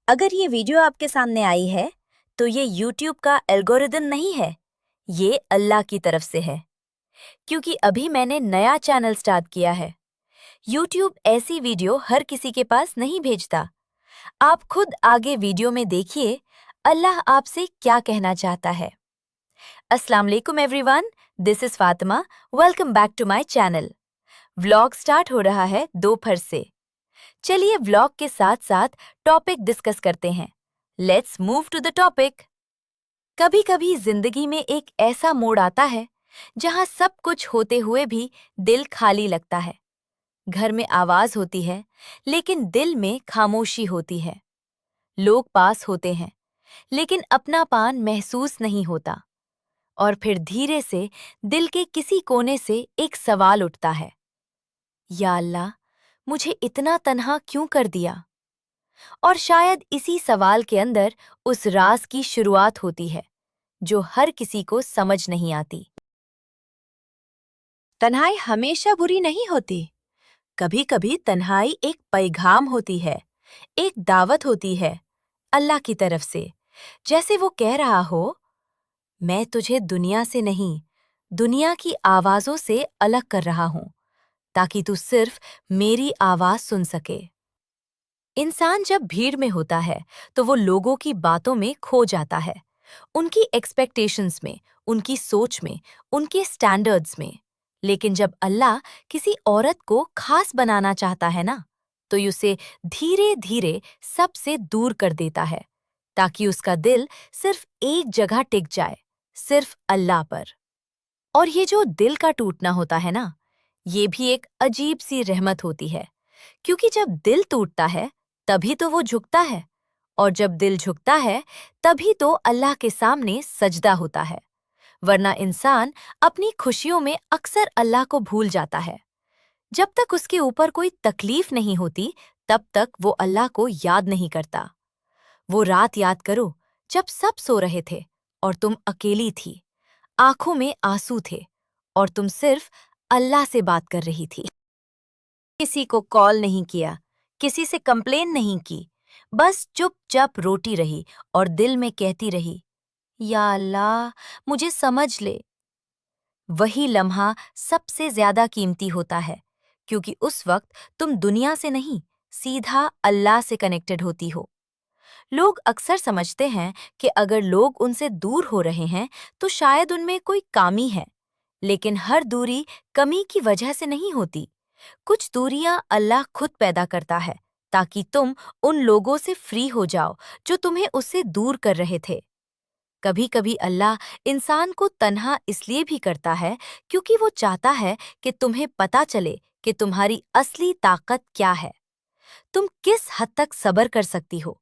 अगर ये वीडियो आपके सामने आई है तो ये YouTube का एल्गोरिदम नहीं है, ये अल्लाह की तरफ से है। क्योंकि अभी मैंने नया चैनल स्टार्ट किया है। YouTube ऐसी वीडियो हर किसी के पास नहीं भेजता। आप खुद आगे वीडियो में देखिए अल्लाह आपसे क्या कहना चाहता है। अस्सलाम वालेकुम everyone, this is Fatima. Welcome back to my channel. Vlog start हो रहा है दोपहर से। चलिए व्लॉग के साथ साथ टॉपिक डिस्कस करते हैं। Let's move to the topic. कभी कभी जिंदगी में एक ऐसा मोड़ आता है जहां सब कुछ होते हुए भी दिल खाली लगता है। घर में आवाज होती है लेकिन दिल में खामोशी होती है। लोग पास होते हैं लेकिन अपनापन महसूस नहीं होता। और फिर धीरे से दिल के किसी कोने से एक सवाल उठता है, या अल्लाह, मुझे इतना तन्हा क्यों कर दिया? और शायद इसी सवाल के अंदर उस राज की शुरुआत होती है जो हर किसी को समझ नहीं आती। तन्हाई हमेशा बुरी नहीं होती। कभी कभी तन्हाई एक पैगाम होती है, एक दावत होती है अल्लाह की तरफ से। जैसे वो कह रहा हो, मैं तुझे दुनिया से नहीं, दुनिया की आवाजों से अलग कर रहा हूं, ताकि तू सिर्फ मेरी आवाज सुन सके। इंसान जब भीड़ में होता है तो वो लोगों की बातों में खो जाता है, उनकी एक्सपेक्टेशंस में, उनकी सोच में, उनके स्टैंडर्ड्स में। लेकिन जब अल्लाह किसी औरत को खास बनाना चाहता है ना, तो उसे धीरे धीरे सबसे दूर कर देता है, ताकि उसका दिल सिर्फ एक जगह टिक जाए, सिर्फ अल्लाह पर। और ये जो दिल का टूटना होता है ना, ये भी एक अजीब सी रहमत होती है। क्योंकि जब दिल टूटता है तभी तो वो झुकता है, और जब दिल झुकता है तभी तो अल्लाह के सामने सजदा होता है। वरना इंसान अपनी खुशियों में अक्सर अल्लाह को भूल जाता है। जब तक उसके ऊपर कोई तकलीफ नहीं होती तब तक वो अल्लाह को याद नहीं करता। वो रात याद करो जब सब सो रहे थे और तुम अकेली थी, आंखों में आंसू थे और तुम सिर्फ अल्लाह से बात कर रही थी। किसी को कॉल नहीं किया, किसी से कंप्लेन नहीं की, बस चुपचाप रोटी रही और दिल में कहती रही, या अल्लाह, मुझे समझ ले। वही लम्हा सबसे ज्यादा कीमती होता है, क्योंकि उस वक्त तुम दुनिया से नहीं, सीधा अल्लाह से कनेक्टेड होती हो। लोग अक्सर समझते हैं कि अगर लोग उनसे दूर हो रहे हैं तो शायद उनमें कोई कमी है, लेकिन हर दूरी कमी की वजह से नहीं होती। कुछ दूरियां अल्लाह खुद पैदा करता है, ताकि तुम उन लोगों से फ्री हो जाओ जो तुम्हें उससे दूर कर रहे थे। कभी कभी अल्लाह इंसान को तन्हा इसलिए भी करता है क्योंकि वो चाहता है कि तुम्हें पता चले कि तुम्हारी असली ताकत क्या है। तुम किस हद तक सब्र कर सकती हो,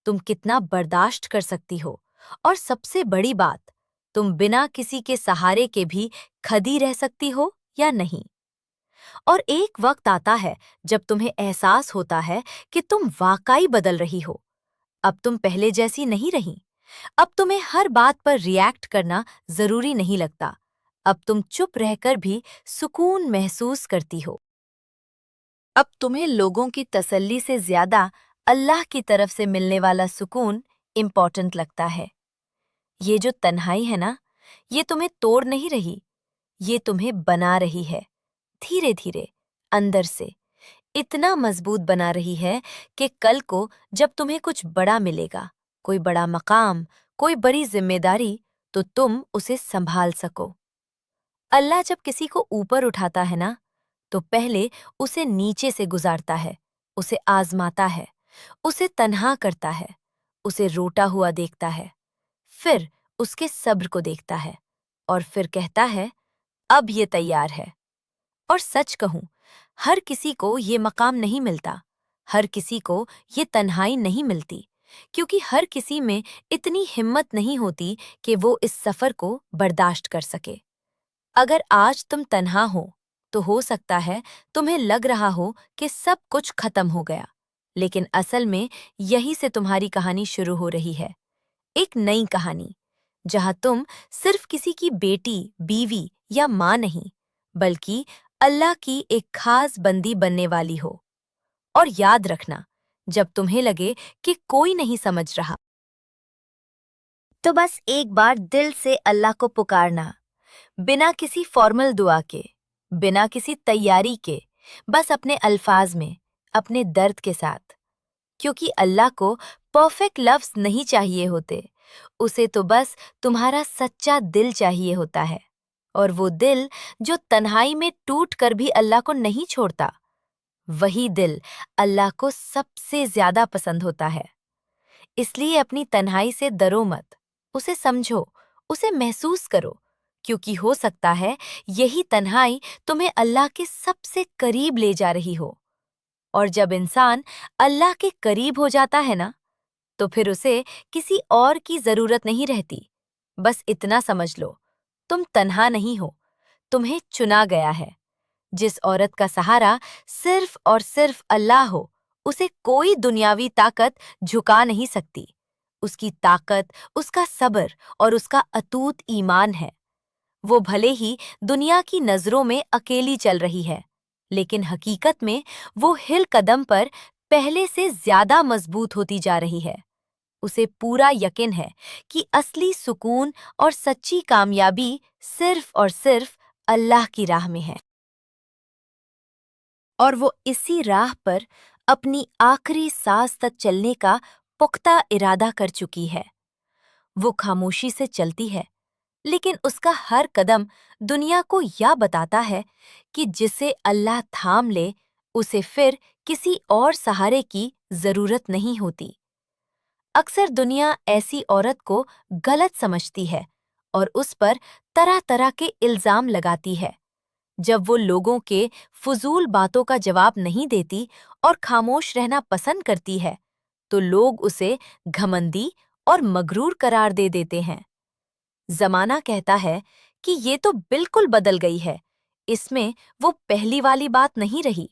तुम कितना बर्दाश्त कर सकती हो, और सबसे बड़ी बात, तुम बिना किसी के सहारे के भी खड़ी रह सकती हो या नहीं। और एक वक्त आता है जब तुम्हें एहसास होता है कि तुम वाकई बदल रही हो। अब तुम पहले जैसी नहीं रही। अब तुम्हें हर बात पर रिएक्ट करना जरूरी नहीं लगता। अब तुम चुप रहकर भी सुकून महसूस करती हो। अब तुम्हें लोगों की तसल्ली से ज्यादा अल्लाह की तरफ से मिलने वाला सुकून इम्पॉर्टेंट लगता है। ये जो तन्हाई है ना, ये तुम्हें तोड़ नहीं रही, ये तुम्हें बना रही है, धीरे धीरे, अंदर से। इतना मजबूत बना रही है कि कल को जब तुम्हें कुछ बड़ा मिलेगा, कोई बड़ा मकाम, कोई बड़ी जिम्मेदारी, तो तुम उसे संभाल सको। अल्लाह जब किसी को ऊपर उठाता है ना, तो पहले उसे नीचे से गुजारता है, उसे आजमाता है, उसे तन्हा करता है, उसे रोता हुआ देखता है, फिर उसके सब्र को देखता है, और फिर कहता है, अब ये तैयार है। और सच कहूं, हर किसी को ये मकाम नहीं मिलता, हर किसी को ये तन्हाई नहीं मिलती, क्योंकि हर किसी में इतनी हिम्मत नहीं होती कि वो इस सफर को बर्दाश्त कर सके। अगर आज तुम तन्हा हो, तो हो सकता है तुम्हें लग रहा हो कि सब कुछ खत्म हो गया, लेकिन असल में यही से तुम्हारी कहानी शुरू हो रही है। एक नई कहानी, जहां तुम सिर्फ किसी की बेटी, बीवी या माँ नहीं, बल्कि अल्लाह की एक खास बंदी बनने वाली हो। और याद रखना, जब तुम्हें लगे कि कोई नहीं समझ रहा। तो बस एक बार दिल से अल्लाह को पुकारना, बिना किसी फॉर्मल दुआ के, बिना किसी तैयारी के, बस अपने अल्फाज में, अपने दर्द के साथ। क्योंकि अल्लाह को परफेक्ट लफ्ज नहीं चाहिए होते, उसे तो बस तुम्हारा सच्चा दिल चाहिए होता है। और वो दिल जो तन्हाई में टूट कर भी अल्लाह को नहीं छोड़ता, वही दिल अल्लाह को सबसे ज्यादा पसंद होता है। इसलिए अपनी तन्हाई से डरो मत, उसे समझो, उसे महसूस करो, क्योंकि हो सकता है यही तन्हाई तुम्हें अल्लाह के सबसे करीब ले जा रही हो। और जब इंसान अल्लाह के करीब हो जाता है ना, तो फिर उसे किसी और की जरूरत नहीं रहती। बस इतना समझ लो, तुम तन्हा नहीं हो, तुम्हें चुना गया है। जिस औरत का सहारा सिर्फ और सिर्फ अल्लाह हो, उसे कोई दुनियावी ताकत झुका नहीं सकती। उसकी ताकत उसका सब्र और उसका अटूट ईमान है। वो भले ही दुनिया की नजरों में अकेली चल रही है, लेकिन हकीकत में वो हिल कदम पर पहले से ज्यादा मजबूत होती जा रही है। उसे पूरा यकीन है कि असली सुकून और सच्ची कामयाबी सिर्फ और सिर्फ अल्लाह की राह में है। और वो इसी राह पर अपनी आखिरी सांस तक चलने का पुख्ता इरादा कर चुकी है। वो खामोशी से चलती है, लेकिन उसका हर कदम दुनिया को यह बताता है कि जिसे अल्लाह थाम ले, उसे फिर किसी और सहारे की जरूरत नहीं होती। अक्सर दुनिया ऐसी औरत को गलत समझती है और उस पर तरह तरह के इल्जाम लगाती है। जब वो लोगों के फजूल बातों का जवाब नहीं देती और खामोश रहना पसंद करती है, तो लोग उसे घमंडी और मगरूर करार दे देते हैं। जमाना कहता है कि ये तो बिल्कुल बदल गई है, इसमें वो पहली वाली बात नहीं रही।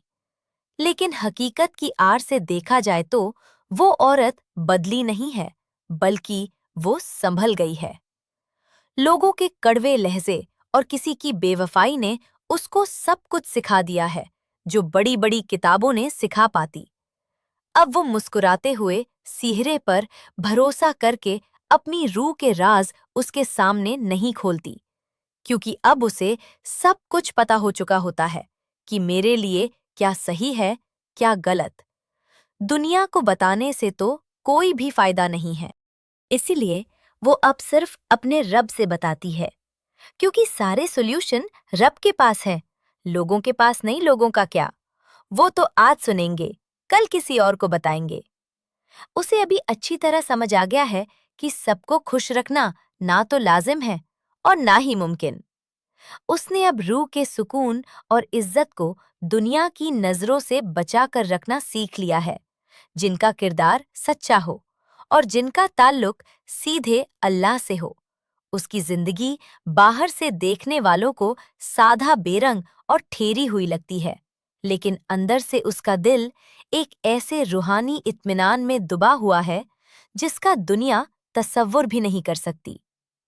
लेकिन हकीकत की आड़ से देखा जाए तो वो औरत बदली नहीं है, बल्कि वो संभल गई है। लोगों के कड़वे लहजे और किसी की बेवफाई ने उसको सब कुछ सिखा दिया है, जो बड़ी बड़ी किताबों ने सिखा पाती। अब वो मुस्कुराते हुए सिहरे पर भरोसा करके अपनी रूह के राज उसके सामने नहीं खोलती, क्योंकि अब उसे सब कुछ पता हो चुका होता है कि मेरे लिए क्या सही है, क्या गलत। दुनिया को बताने से तो कोई भी फायदा नहीं है। इसीलिए वो अब सिर्फ अपने रब से बताती है, क्योंकि सारे सॉल्यूशन रब के पास है, लोगों के पास नहीं। लोगों का क्या, वो तो आज सुनेंगे, कल किसी और को बताएंगे। उसे अभी अच्छी तरह समझ आ गया है कि सबको खुश रखना ना तो लाजिम है और ना ही मुमकिन। उसने अब रूह के सुकून और इज्जत को दुनिया की नजरों से बचा कर रखना सीख लिया है, जिनका किरदार सच्चा हो और जिनका ताल्लुक सीधे अल्लाह से हो। उसकी जिंदगी बाहर से देखने वालों को सादा बेरंग और ठेरी हुई लगती है, लेकिन अंदर से उसका दिल एक ऐसे रूहानी इत्मीनान में डूबा हुआ है जिसका दुनिया तसव्वुर भी नहीं कर सकती।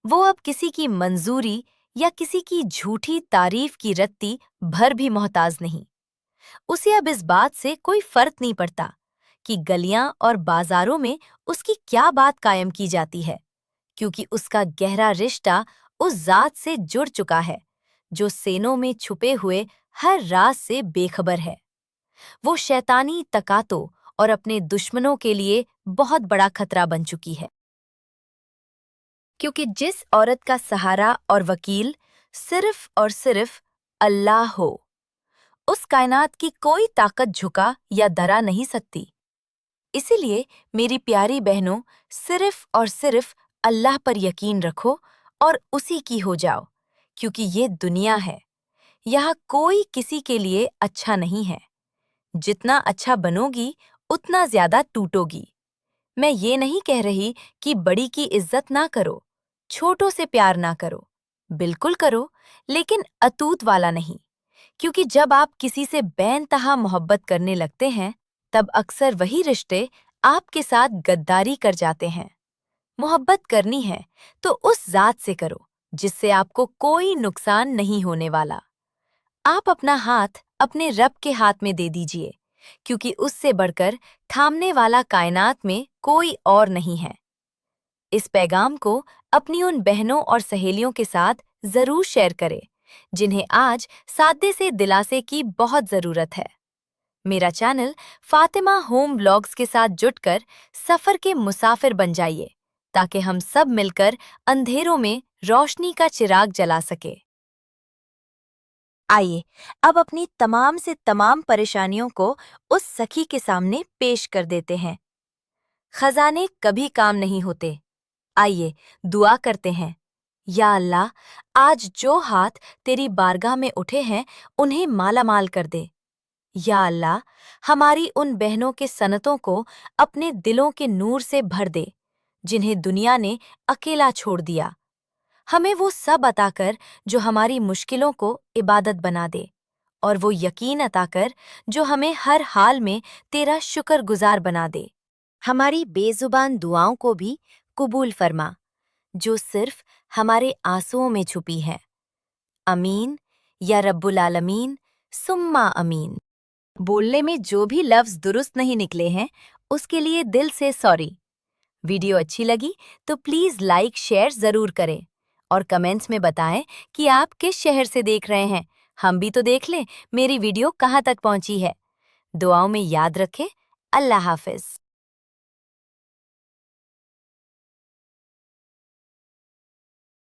वो अब किसी की मंजूरी या किसी की झूठी तारीफ की रत्ती भर भी मोहताज नहीं। उसे अब इस बात से कोई फर्क नहीं पड़ता कि गलियां और बाजारों में उसकी क्या बात कायम की जाती है, क्योंकि उसका गहरा रिश्ता उस जात से जुड़ चुका है जो सेनों में छुपे हुए हर राज से बेखबर है। वो शैतानी तकातों और अपने दुश्मनों के लिए बहुत बड़ा खतरा बन चुकी है, क्योंकि जिस औरत का सहारा और वकील सिर्फ और सिर्फ अल्लाह हो, उस कायनात की कोई ताकत झुका या डरा नहीं सकती। इसीलिए मेरी प्यारी बहनों, सिर्फ और सिर्फ अल्लाह पर यकीन रखो और उसी की हो जाओ, क्योंकि ये दुनिया है, यहाँ कोई किसी के लिए अच्छा नहीं है। जितना अच्छा बनोगी, उतना ज्यादा टूटोगी। मैं ये नहीं कह रही कि बड़ी की इज्जत ना करो, छोटों से प्यार ना करो, बिल्कुल करो, लेकिन अतूत वाला नहीं। क्योंकि जब आप किसी से बेइंतहा मोहब्बत करने लगते हैं, तब अक्सर वही रिश्ते आपके साथ गद्दारी कर जाते हैं। मोहब्बत करनी है तो उस जात से करो जिससे आपको कोई नुकसान नहीं होने वाला। आप अपना हाथ अपने रब के हाथ में दे दीजिए, क्योंकि उससे बढ़कर थामने वाला कायनात में कोई और नहीं है। इस पैगाम को अपनी उन बहनों और सहेलियों के साथ जरूर शेयर करें जिन्हें आज सादे से दिलासे की बहुत जरूरत है। मेरा चैनल फातिमा होम व्लॉग्स के साथ जुटकर सफर के मुसाफिर बन जाइए ताकि हम सब मिलकर अंधेरों में रोशनी का चिराग जला सके। आइए अब अपनी तमाम से तमाम परेशानियों को उस सखी के सामने पेश कर देते हैं। खजाने कभी काम नहीं होते। आइए दुआ करते हैं। या अल्लाह, आज जो हाथ तेरी बारगाह में उठे हैं उन्हें मालामाल कर दे। या अल्लाह, हमारी उन बहनों के सनतों को अपने दिलों के नूर से भर दे जिन्हें दुनिया ने अकेला छोड़ दिया। हमें वो सब अता कर जो हमारी मुश्किलों को इबादत बना दे, और वो यकीन अता कर जो हमें हर हाल में तेरा शुक्रगुजार बना दे। हमारी बेजुबान दुआओं को भी कबूल फरमा जो सिर्फ हमारे आंसुओं में छुपी है। अमीन या रब्बुल आलमीन सुम्मा अमीन। बोलने में जो भी लफ्ज दुरुस्त नहीं निकले हैं उसके लिए दिल से सॉरी। वीडियो अच्छी लगी तो प्लीज लाइक शेयर जरूर करें और कमेंट्स में बताएं कि आप किस शहर से देख रहे हैं। हम भी तो देख लें मेरी वीडियो कहाँ तक पहुंची है। दुआओं में याद रखें। अल्लाह हाफिज।